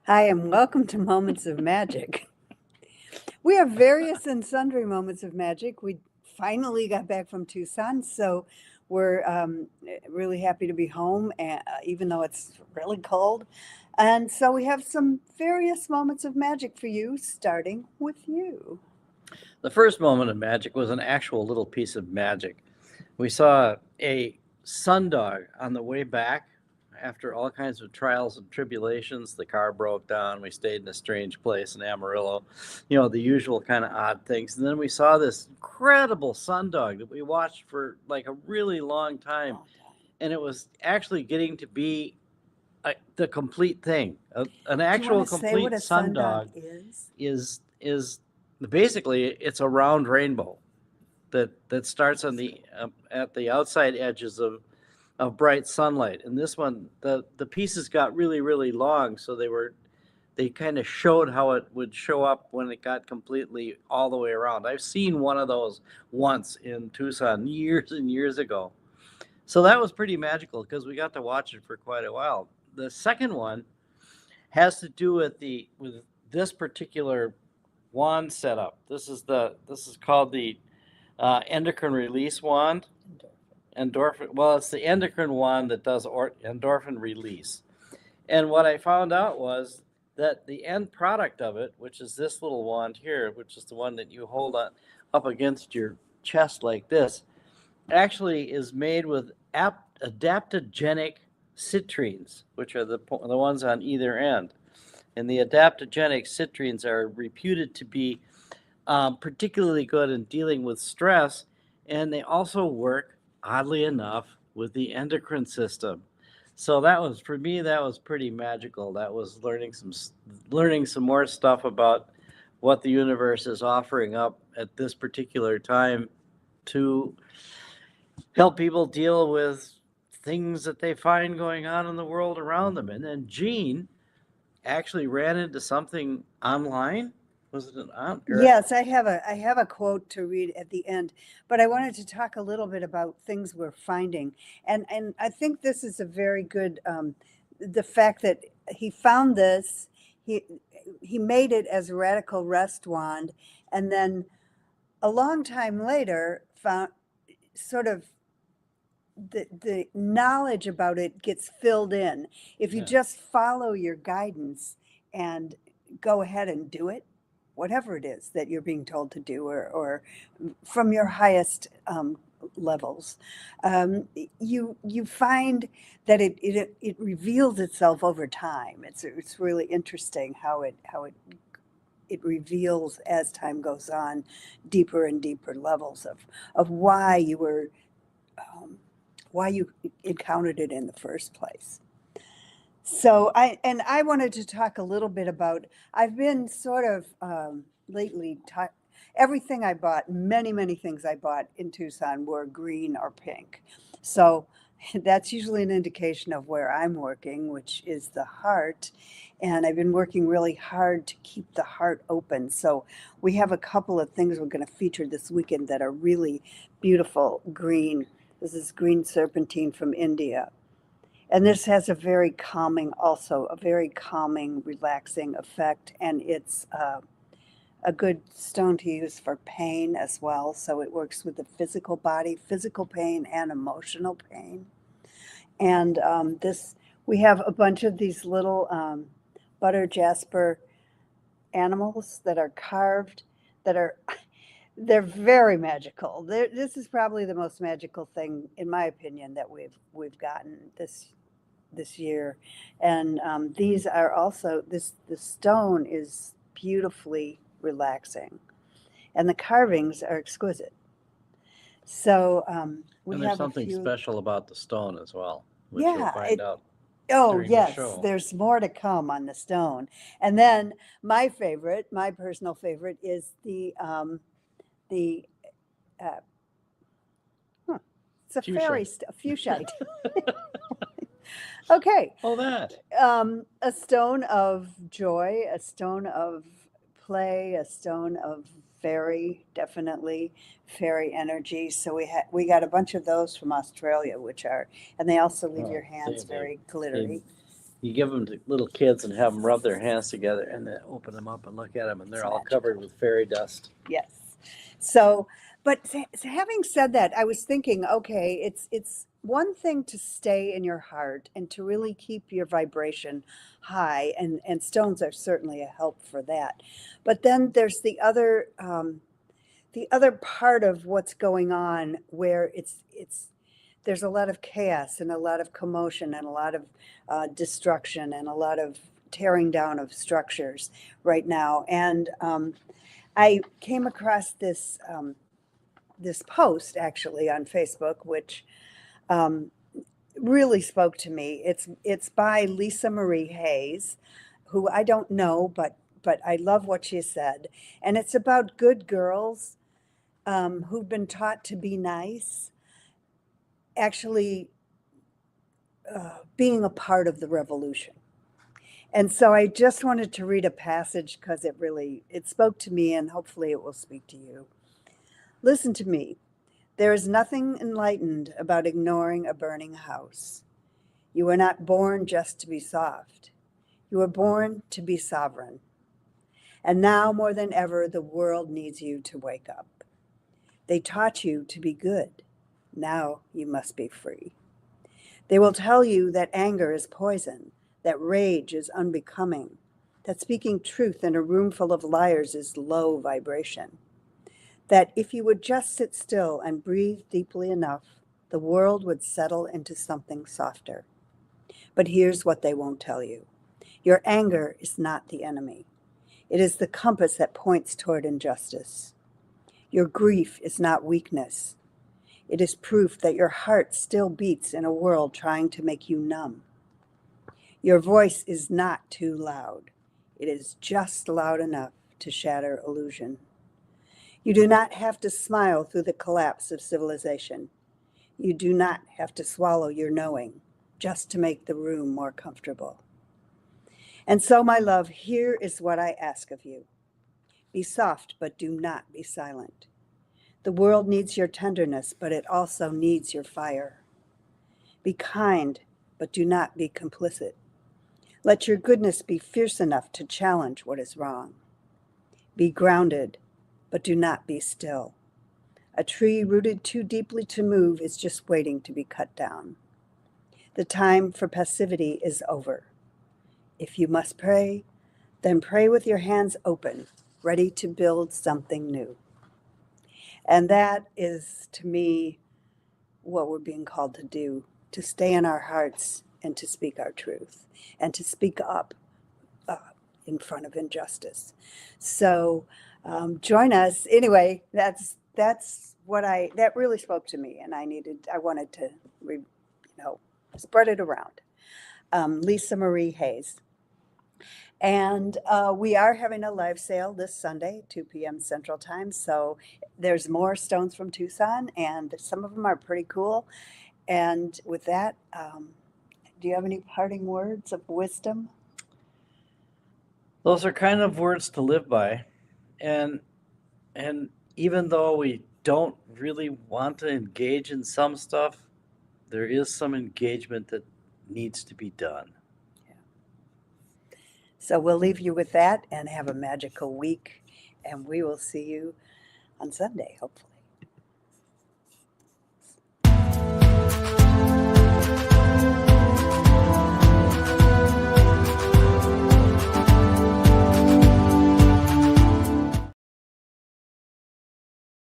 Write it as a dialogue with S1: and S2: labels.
S1: Hi, and welcome to Moments of Magic. We have various and sundry moments of magic. We finally got back from Tucson, so we're really happy to be home, even though it's really cold. And so we have some various moments of magic for you, starting with you.
S2: The first moment of magic was an actual little piece of magic. We saw a sundog on the way back after all kinds of trials and tribulations. The car broke down. We stayed in a strange place in Amarillo, the usual kind of odd things. And then we saw this incredible sundog that we watched for like a really long time. And it was actually getting to be the complete thing. An
S1: Do you want
S2: actual
S1: to say what
S2: complete
S1: a sundog
S2: sundog
S1: is?
S2: is basically it's a round rainbow that starts on the at the outside edges of bright sunlight. And this one, the pieces got really long, so they kind of showed how it would show up when it got completely all the way around. I've seen one of those once in Tucson years and years ago. So that was pretty magical because we got to watch it for quite a while. The second one has to do with this particular wand setup. This is called the endocrine release wand. Endorphin. Well, it's the endocrine wand that does endorphin release. And what I found out was that the end product of it, which is this little wand here, which is the one that you hold on up against your chest like this, actually is made with adaptogenic citrines, which are the ones on either end. And the adaptogenic citrines are reputed to be particularly good in dealing with stress, and they also work, oddly enough, with the endocrine system. So that was for me. That was pretty magical. That was learning some more stuff about what the universe is offering up at this particular time to help people deal with things that they find going on in the world around them. And then Gene actually ran into something online. Was it an on?
S1: Yes, I have a quote to read at the end, but I wanted to talk a little bit about things we're finding, and I think this is a very good the fact that he found this, he he made it as a radical rest wand, and then a long time later found sort of the knowledge about it gets filled in if you
S2: Yeah.
S1: just follow your guidance and go ahead and do it, whatever it is that you're being told to do, or from your highest levels, you find that it reveals itself over time. It's really interesting how it reveals as time goes on, deeper and deeper levels of um, why you encountered it in the first place. So I wanted to talk a little bit about. I've been sort of lately. Everything I bought, many things I bought in Tucson were green or pink. So that's usually an indication of where I'm working, which is the heart. And I've been working really hard to keep the heart open. So we have a couple of things we're going to feature this weekend that are really beautiful green. This is green serpentine from India. And this has a very calming, relaxing effect. And it's a good stone to use for pain as well. So it works with the physical body, physical pain and emotional pain. And we have a bunch of these little butter jasper animals that are carved, that are they're very magical. This is probably the most magical thing, in my opinion, that we've gotten this year. And these are also this the stone is beautifully relaxing, and the carvings are exquisite. So we
S2: And there's
S1: have a
S2: something
S1: few.
S2: special about the stone as well, which you'll
S1: Yeah,
S2: find out
S1: oh,
S2: during the
S1: yes,
S2: show.
S1: there's more to come on the stone. And then my personal favorite is the uh, huh, it's a
S2: Fuchsia.
S1: fuchsite. Okay,
S2: Oh, that.
S1: a stone of joy, a stone of play, a stone of fairy, definitely fairy energy. So we got a bunch of those from Australia, which are, and they also leave
S2: Oh,
S1: your hands very
S2: they
S1: glittery.
S2: you give them to little kids and have them rub their hands together and then open them up and look at them, and they're
S1: It's
S2: all
S1: magical.
S2: covered with fairy dust.
S1: Yes. So, but having said that, I was thinking, okay, it's one thing to stay in your heart and to really keep your vibration high, and stones are certainly a help for that. But then there's the other part of what's going on where it's there's a lot of chaos and a lot of commotion and a lot of destruction and a lot of tearing down of structures right now. And I came across this post actually on Facebook, which um, really spoke to me. It's by Lisa Marie Hayes, who I don't know, but I love what she said, and it's about good girls who've been taught to be nice, actually being a part of the revolution. And so I just wanted to read a passage because it spoke to me, and hopefully it will speak to you. Listen to me. There is nothing enlightened about ignoring a burning house. You were not born just to be soft. You were born to be sovereign. And now more than ever, the world needs you to wake up. They taught you to be good. Now you must be free. They will tell you that anger is poison, that rage is unbecoming, that speaking truth in a room full of liars is low vibration, that if you would just sit still and breathe deeply enough, the world would settle into something softer. But here's what they won't tell you. Your anger is not the enemy. It is the compass that points toward injustice. Your grief is not weakness. It is proof that your heart still beats in a world trying to make you numb. Your voice is not too loud. It is just loud enough to shatter illusion. You do not have to smile through the collapse of civilization. You do not have to swallow your knowing just to make the room more comfortable. And so, my love, here is what I ask of you. Be soft, but do not be silent. The world needs your tenderness, but it also needs your fire. Be kind, but do not be complicit. Let your goodness be fierce enough to challenge what is wrong. Be grounded, but do not be still. A tree rooted too deeply to move is just waiting to be cut down. The time for passivity is over. If you must pray, then pray with your hands open, ready to build something new. And that is, to me, what we're being called to do, to stay in our hearts and to speak our truth and to speak up in front of injustice. So join us. Anyway, that's what that really spoke to me, and I wanted to, spread it around. Lisa Marie Hayes. And we are having a live sale this Sunday, 2 p.m. Central Time. So there's more stones from Tucson, and some of them are pretty cool. And with that, do you have any parting words of wisdom?
S2: Those are kind of words to live by. And even though we don't really want to engage in some stuff, there is some engagement that needs to be done.
S1: So we'll leave you with that and have a magical week. And we will see you on Sunday, hopefully.